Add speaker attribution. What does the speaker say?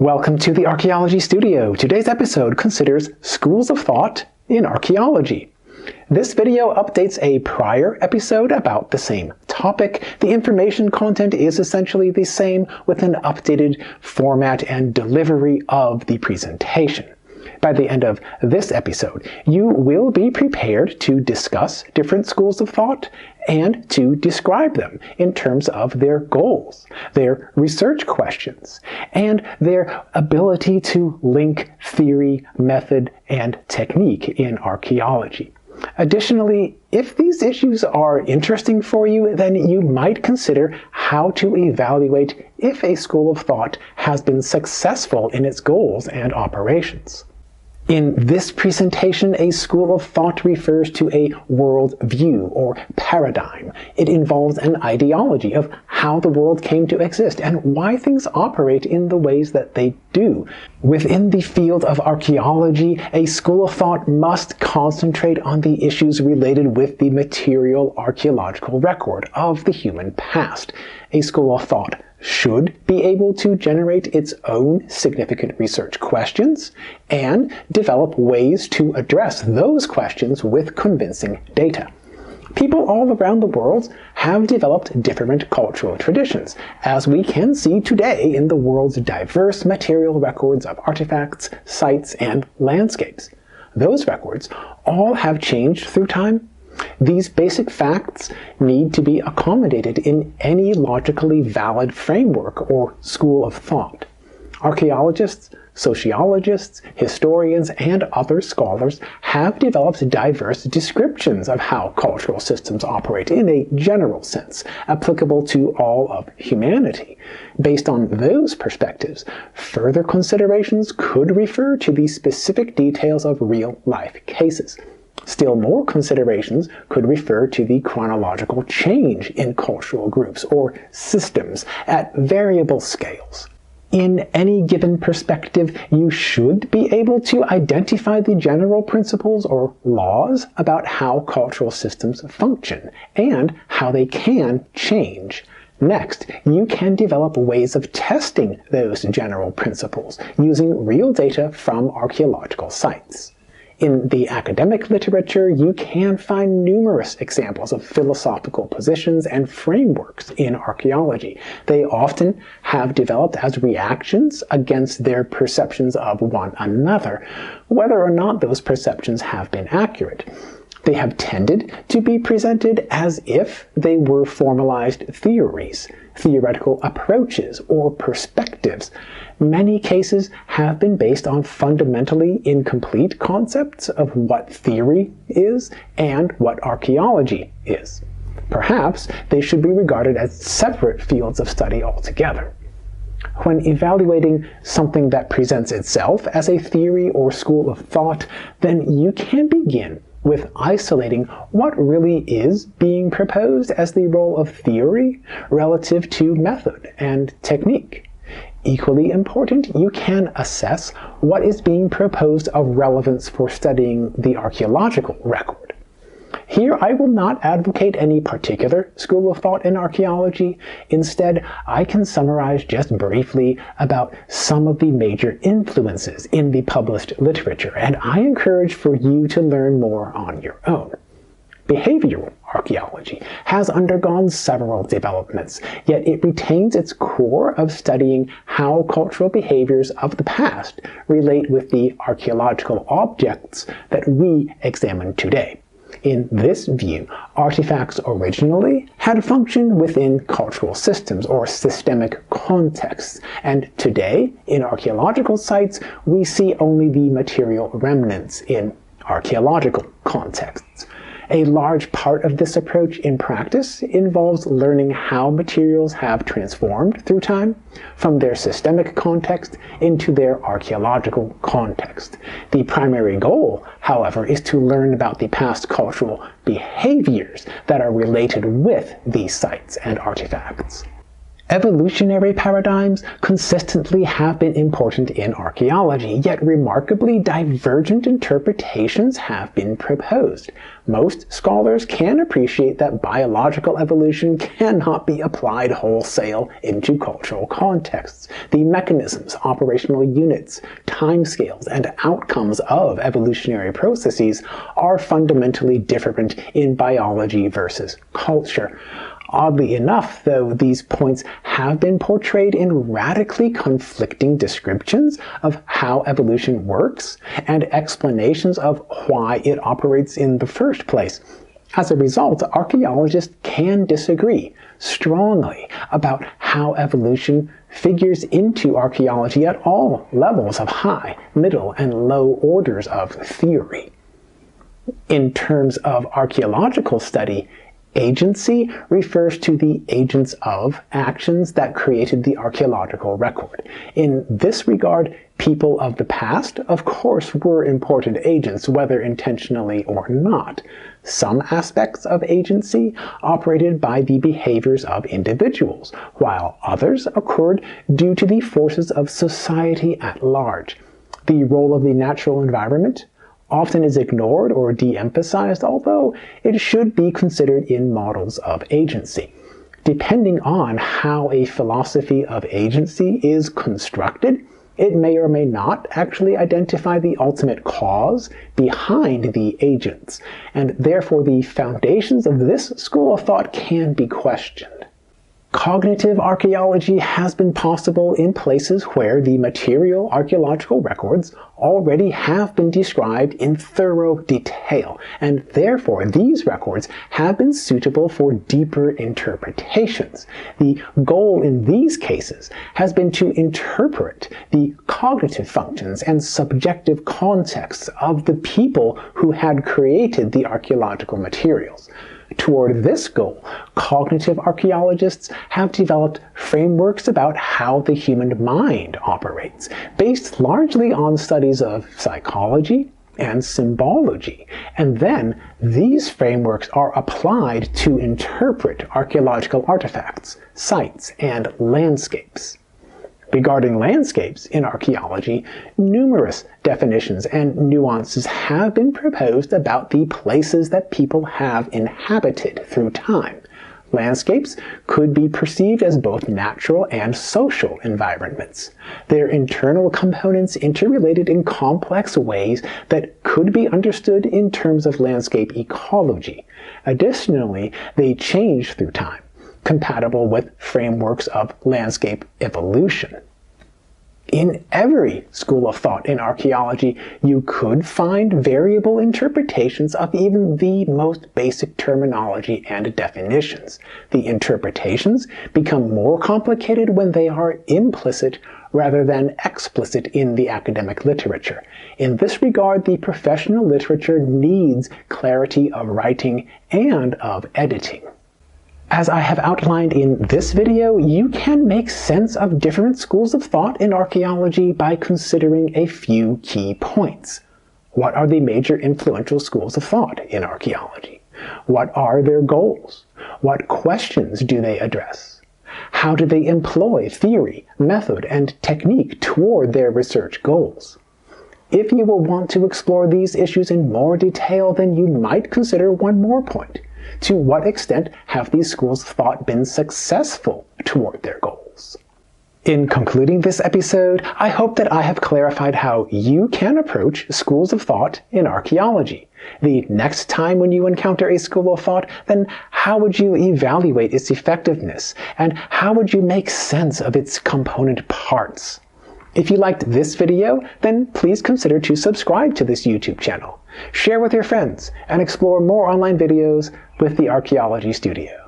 Speaker 1: Welcome to the Archaeology Studio. Today's episode considers schools of thought in archaeology. This video updates a prior episode about the same topic. The information content is essentially the same with an updated format and delivery of the presentation. By the end of this episode, you will be prepared to discuss different schools of thought and to describe them in terms of their goals, their research questions, and their ability to link theory, method, and technique in archaeology. Additionally, if these issues are interesting for you, then you might consider how to evaluate if a school of thought has been successful in its goals and operations. In this presentation, a school of thought refers to a world view or paradigm. It involves an ideology of how the world came to exist and why things operate in the ways that they do. Within the field of archaeology, a school of thought must concentrate on the issues related with the material archaeological record of the human past. A school of thought should be able to generate its own significant research questions and develop ways to address those questions with convincing data. People all around the world have developed different cultural traditions, as we can see today in the world's diverse material records of artifacts, sites, and landscapes. Those records all have changed through time. These basic facts need to be accommodated in any logically valid framework or school of thought. Archaeologists, sociologists, historians, and other scholars have developed diverse descriptions of how cultural systems operate in a general sense, applicable to all of humanity. Based on those perspectives, further considerations could refer to the specific details of real-life cases. Still more considerations could refer to the chronological change in cultural groups or systems at variable scales. In any given perspective, you should be able to identify the general principles or laws about how cultural systems function and how they can change. Next, you can develop ways of testing those general principles using real data from archaeological sites. In the academic literature, you can find numerous examples of philosophical positions and frameworks in archaeology. They often have developed as reactions against their perceptions of one another, whether or not those perceptions have been accurate. They have tended to be presented as if they were formalized theories, theoretical approaches, or perspectives. Many cases have been based on fundamentally incomplete concepts of what theory is and what archaeology is. Perhaps they should be regarded as separate fields of study altogether. When evaluating something that presents itself as a theory or school of thought, then you can begin with isolating what really is being proposed as the role of theory relative to method and technique. Equally important, you can assess what is being proposed of relevance for studying the archaeological record. Here, I will not advocate any particular school of thought in archaeology. Instead, I can summarize just briefly about some of the major influences in the published literature, and I encourage for you to learn more on your own. Behavioral archaeology has undergone several developments, yet it retains its core of studying how cultural behaviors of the past relate with the archaeological objects that we examine today. In this view, artifacts originally had functioned within cultural systems or systemic contexts, and today, in archaeological sites, we see only the material remnants in archaeological contexts. A large part of this approach in practice involves learning how materials have transformed through time from their systemic context into their archaeological context. The primary goal, however, is to learn about the past cultural behaviors that are related with these sites and artifacts. Evolutionary paradigms consistently have been important in archaeology, yet remarkably divergent interpretations have been proposed. Most scholars can appreciate that biological evolution cannot be applied wholesale into cultural contexts. The mechanisms, operational units, timescales, and outcomes of evolutionary processes are fundamentally different in biology versus culture. Oddly enough, though, these points have been portrayed in radically conflicting descriptions of how evolution works and explanations of why it operates in the first place. As a result, archaeologists can disagree strongly about how evolution figures into archaeology at all levels of high, middle, and low orders of theory. In terms of archaeological study, agency refers to the agents of actions that created the archaeological record. In this regard, people of the past, of course, were important agents, whether intentionally or not. Some aspects of agency operated by the behaviors of individuals, while others occurred due to the forces of society at large. The role of the natural environment often is ignored or de-emphasized, although it should be considered in models of agency. Depending on how a philosophy of agency is constructed, it may or may not actually identify the ultimate cause behind the agents, and therefore the foundations of this school of thought can be questioned. Cognitive archaeology has been possible in places where the material archaeological records already have been described in thorough detail, and therefore these records have been suitable for deeper interpretations. The goal in these cases has been to interpret the cognitive functions and subjective contexts of the people who had created the archaeological materials. Toward this goal, cognitive archaeologists have developed frameworks about how the human mind operates, based largely on studies of psychology and symbology, and then these frameworks are applied to interpret archaeological artifacts, sites, and landscapes. Regarding landscapes in archaeology, numerous definitions and nuances have been proposed about the places that people have inhabited through time. Landscapes could be perceived as both natural and social environments. Their internal components interrelated in complex ways that could be understood in terms of landscape ecology. Additionally, they change through time, compatible with frameworks of landscape evolution. In every school of thought in archaeology, you could find variable interpretations of even the most basic terminology and definitions. The interpretations become more complicated when they are implicit rather than explicit in the academic literature. In this regard, the professional literature needs clarity of writing and of editing. As I have outlined in this video, you can make sense of different schools of thought in archaeology by considering a few key points. What are the major influential schools of thought in archaeology? What are their goals? What questions do they address? How do they employ theory, method, and technique toward their research goals? If you will want to explore these issues in more detail, then you might consider one more point. To what extent have these schools of thought been successful toward their goals? In concluding this episode, I hope that I have clarified how you can approach schools of thought in archaeology. The next time when you encounter a school of thought, then how would you evaluate its effectiveness, and how would you make sense of its component parts? If you liked this video, then please consider to subscribe to this YouTube channel, share with your friends, and explore more online videos with the Archaeology Studio.